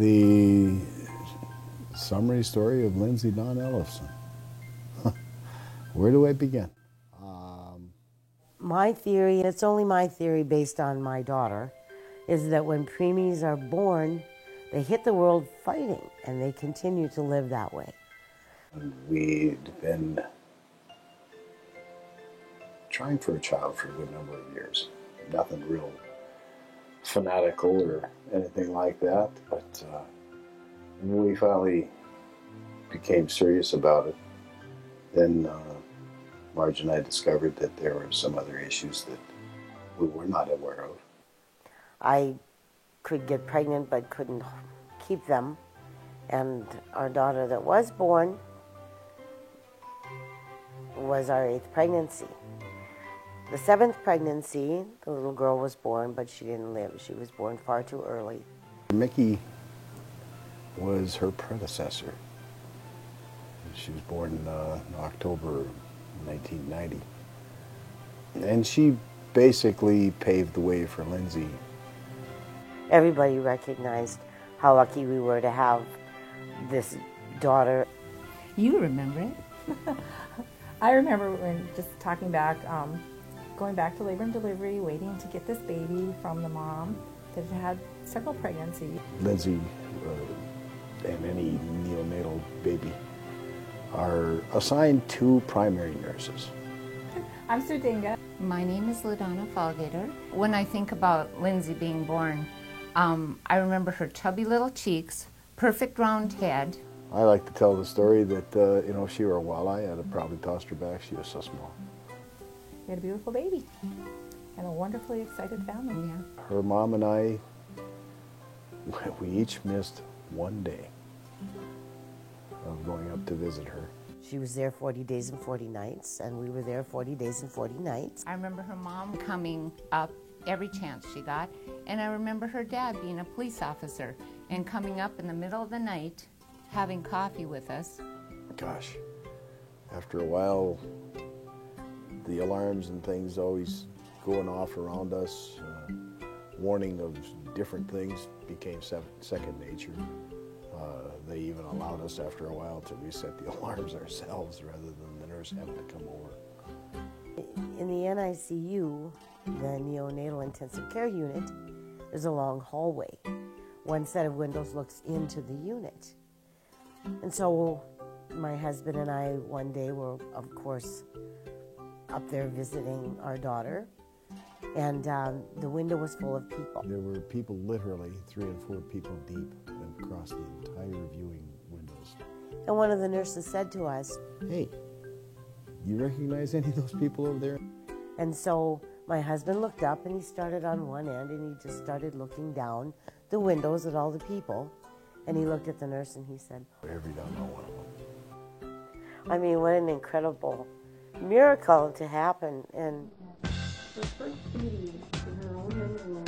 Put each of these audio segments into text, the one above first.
The summary story of Lindsay Dawn Ellefson. Where do I begin? My theory, and it's only my theory based on my daughter, is that when preemies are born, they hit the world fighting, and they continue to live that way. We'd been trying for a child for a good number of years. Nothing real fanatical or anything like that, but when we finally became serious about it, then Marge and I discovered that there were some other issues that we were not aware of. I could get pregnant but couldn't keep them, and our daughter that was born was our 8th pregnancy. The 7th pregnancy, the little girl was born, but she didn't live. She was born far too early. Mickey was her predecessor. She was born in October 1990. And she basically paved the way for Lindsay. Everybody recognized how lucky we were to have this daughter. You remember it. I remember when just talking back, going back to labor and delivery, waiting to get this baby from the mom that had several pregnancies. Lindsay and any neonatal baby are assigned 2 primary nurses. I'm Sue Dinga. My name is LaDonna Fallgater. When I think about Lindsay being born, I remember her chubby little cheeks, perfect round head. I like to tell the story that, if she were a walleye, I'd have probably tossed her back. She was so small. We had a beautiful baby and a wonderfully excited family. Yeah. Her mom and I, we each missed one day of going up to visit her. She was there 40 days and 40 nights, and we were there 40 days and 40 nights. I remember her mom coming up every chance she got, and I remember her dad being a police officer and coming up in the middle of the night, having coffee with us. Gosh, after a while, the alarms and things always going off around us, warning of different things became second nature. They even allowed us after a while to reset the alarms ourselves rather than the nurse having to come over. In the NICU, the neonatal intensive care unit, there's a long hallway. One set of windows looks into the unit. And so my husband and I one day were, of course, up there visiting our daughter, and the window was full of people. There were people literally 3 and 4 people deep across the entire viewing windows. And one of the nurses said to us, "Hey, you recognize any of those people over there?" And so my husband looked up and he started on one end and he just started looking down the windows at all the people. And he looked at the nurse and he said, "Every down on one of them." I mean, what an incredible miracle to happen. And her first baby in her own room.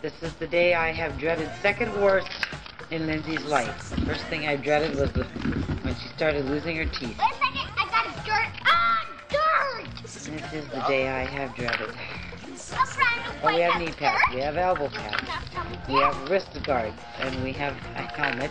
This is the day I have dreaded second worst in Lindsay's life. The first thing I dreaded was when she started losing her teeth. Wait a second, I got a dirt. Dirt! This is the day I have dreaded. Oh, we have knee pads, we have elbow pads, we have wrist guards, and we have a helmet.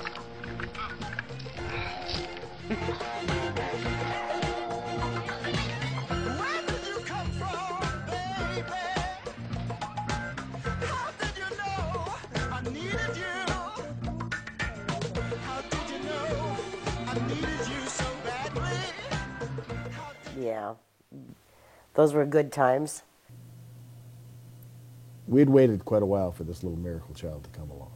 Yeah, those were good times. We'd waited quite a while for this little miracle child to come along.